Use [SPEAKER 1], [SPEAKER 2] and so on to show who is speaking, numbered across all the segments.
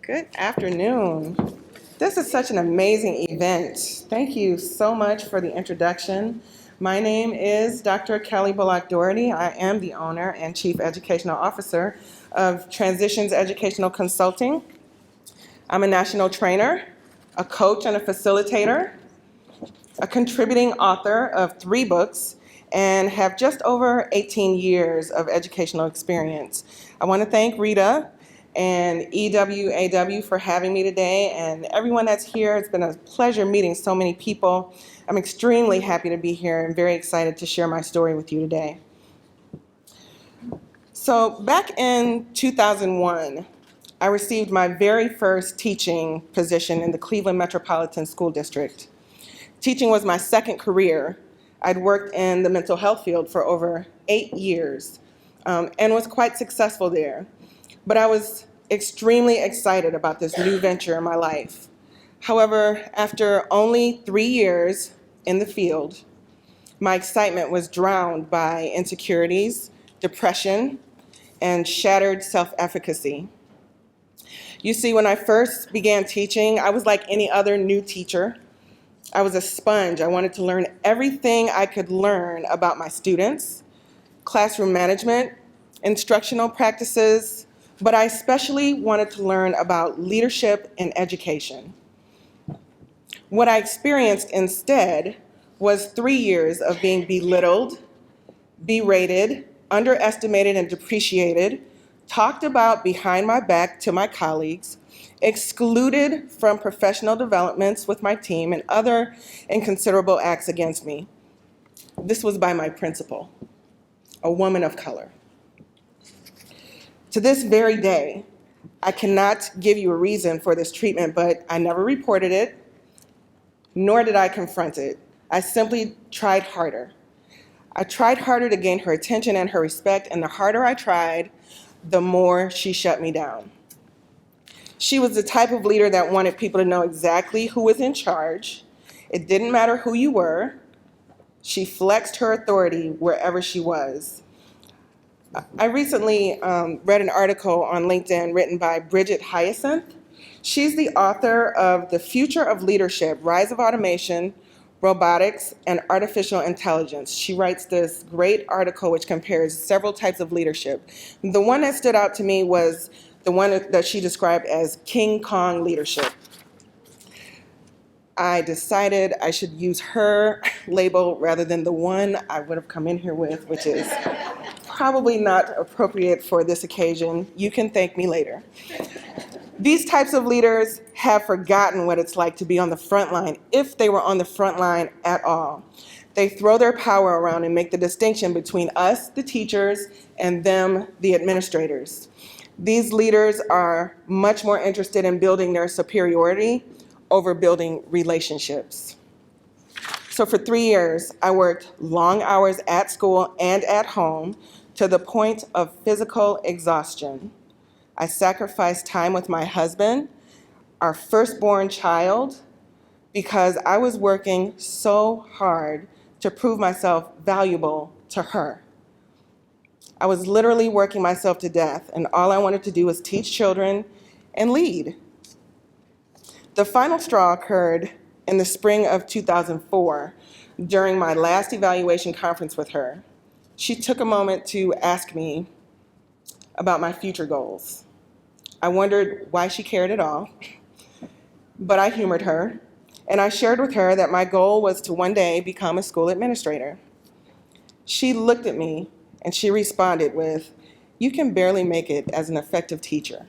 [SPEAKER 1] Good afternoon. This is such an amazing event. Thank you so much for the introduction. My name is Dr. Kelly Bullock Daugherty. I am the owner and Chief Educational Officer of Transitions Educational Consulting. I'm a national trainer, a coach and a facilitator, a contributing author of 3 books, and have just over 18 years of educational experience. I want to thank Rita and EWAW for having me today, and everyone that's here. It's been a pleasure meeting so many people. I'm extremely happy to be here and very excited to share my story with you today. So back in 2001, I received my very first teaching position in the Cleveland Metropolitan School District. Teaching was my second career. I'd worked in the mental health field for over 8 years and was quite successful there. But I was extremely excited about this new venture in my life. However, after only 3 years in the field, my excitement was drowned by insecurities, depression, and shattered self-efficacy. You see, when I first began teaching, I was like any other new teacher. I was a sponge. I wanted to learn everything I could learn about my students, classroom management, instructional practices, but I especially wanted to learn about leadership and education. What I experienced instead was 3 years of being belittled, berated, underestimated and depreciated, talked about behind my back to my colleagues, excluded from professional developments with my team, and other inconsiderable acts against me. This was by my principal, a woman of color. To this very day, I cannot give you a reason for this treatment, but I never reported it, nor did I confront it. I simply tried harder. I tried harder to gain her attention and her respect, and the harder I tried, the more she shut me down. She was the type of leader that wanted people to know exactly who was in charge. It didn't matter who you were. She flexed her authority wherever she was. I recently read an article on LinkedIn written by Bridget Hyacinth. She's the author of The Future of Leadership, Rise of Automation, Robotics, and Artificial Intelligence. She writes this great article which compares several types of leadership. The one that stood out to me was the one that she described as King Kong leadership. I decided I should use her label rather than the one I would have come in here with, which is probably not appropriate for this occasion. You can thank me later. These types of leaders have forgotten what it's like to be on the front line, if they were on the front line at all. They throw their power around and make the distinction between us, the teachers, and them, the administrators. These leaders are much more interested in building their superiority over building relationships. So for 3 years, I worked long hours at school and at home to the point of physical exhaustion. I sacrificed time with my husband, our firstborn child, because I was working so hard to prove myself valuable to her. I was literally working myself to death, and all I wanted to do was teach children and lead. The final straw occurred in the spring of 2004 during my last evaluation conference with her. She took a moment to ask me about my future goals. I wondered why she cared at all, but I humored her, and I shared with her that my goal was to one day become a school administrator. She looked at me and she responded with, "You can barely make it as an effective teacher.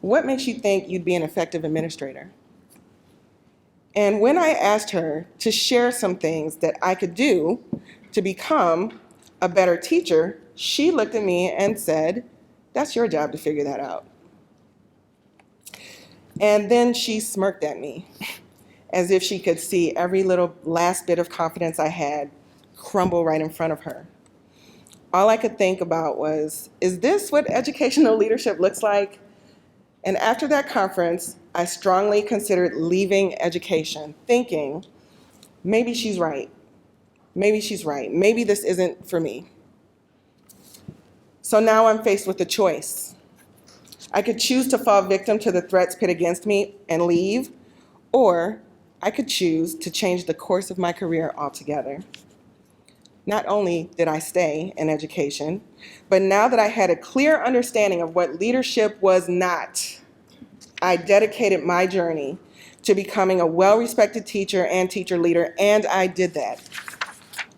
[SPEAKER 1] What makes you think you'd be an effective administrator?" And when I asked her to share some things that I could do to become a better teacher, she looked at me and said, "That's your job to figure that out." And then she smirked at me as if she could see every little last bit of confidence I had crumble right in front of her. All I could think about was, is this what educational leadership looks like? And after that conference, I strongly considered leaving education, thinking, maybe she's right. Maybe she's right. Maybe this isn't for me. So now I'm faced with a choice. I could choose to fall victim to the threats pit against me and leave, or I could choose to change the course of my career altogether. Not only did I stay in education, but now that I had a clear understanding of what leadership was not, I dedicated my journey to becoming a well-respected teacher and teacher leader, and I did that.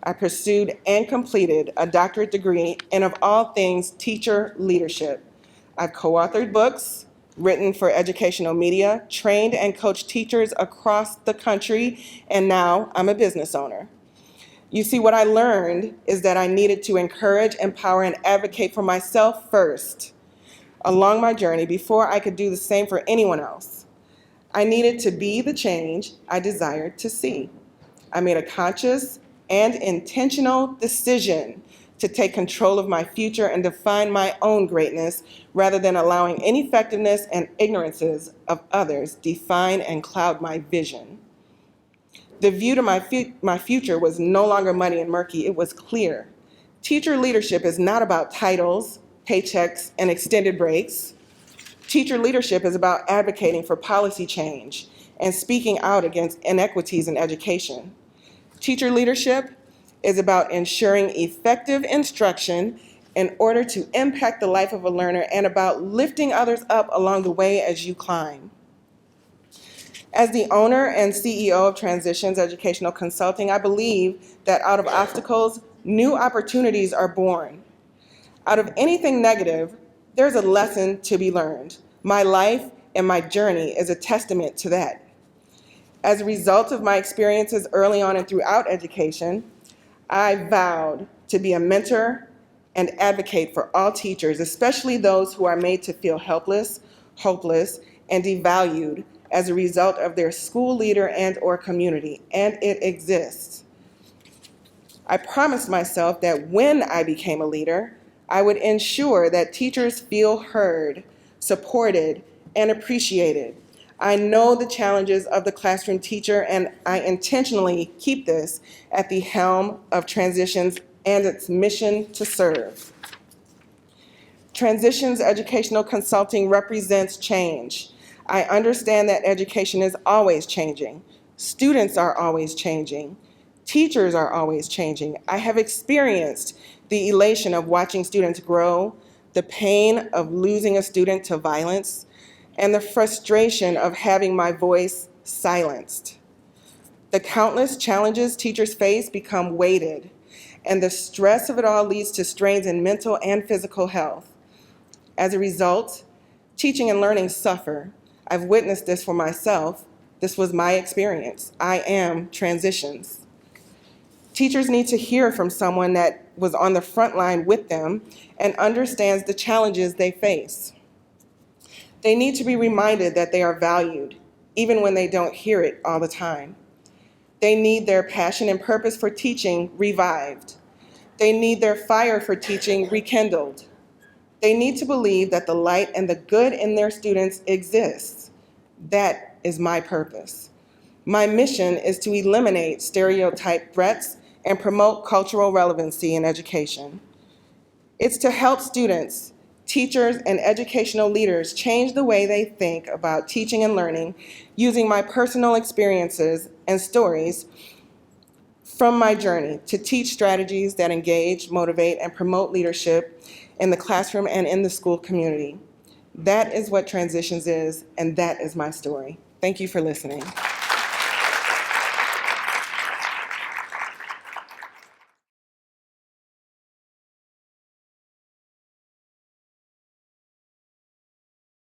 [SPEAKER 1] I pursued and completed a doctorate degree in, of all things, teacher leadership. I've co-authored books, written for educational media, trained and coached teachers across the country, and now I'm a business owner. You see, what I learned is that I needed to encourage, empower, and advocate for myself first along my journey before I could do the same for anyone else. I needed to be the change I desired to see. I made a conscious and intentional decision to take control of my future and define my own greatness rather than allowing ineffectiveness and ignorances of others define and cloud my vision. The view to my future was no longer muddy and murky, it was clear. Teacher leadership is not about titles, paychecks, and extended breaks. Teacher leadership is about advocating for policy change and speaking out against inequities in education. Teacher leadership is about ensuring effective instruction in order to impact the life of a learner and about lifting others up along the way as you climb. As the owner and CEO of Transitions Educational Consulting, I believe that out of obstacles, new opportunities are born. Out of anything negative, there's a lesson to be learned. My life and my journey is a testament to that. As a result of my experiences early on and throughout education, I vowed to be a mentor and advocate for all teachers, especially those who are made to feel helpless, hopeless, and devalued as a result of their school leader and/or community, and it exists. I promised myself that when I became a leader, I would ensure that teachers feel heard, supported, and appreciated. I know the challenges of the classroom teacher, and I intentionally keep this at the helm of Transitions and its mission to serve. Transitions Educational Consulting represents change. I understand that education is always changing. Students are always changing. Teachers are always changing. I have experienced the elation of watching students grow, the pain of losing a student to violence, and the frustration of having my voice silenced. The countless challenges teachers face become weighted, and the stress of it all leads to strains in mental and physical health. As a result, teaching and learning suffer. I've witnessed this for myself. This was my experience. I am Transitions. Teachers need to hear from someone that was on the front line with them and understands the challenges they face. They need to be reminded that they are valued, even when they don't hear it all the time. They need their passion and purpose for teaching revived. They need their fire for teaching rekindled. They need to believe that the light and the good in their students exists. That is my purpose. My mission is to eliminate stereotype threats and promote cultural relevancy in education. It's to help students, teachers, and educational leaders change the way they think about teaching and learning using my personal experiences and stories from my journey to teach strategies that engage, motivate, and promote leadership in the classroom and in the school community. That is what Transitions is, and that is my story. Thank you for listening.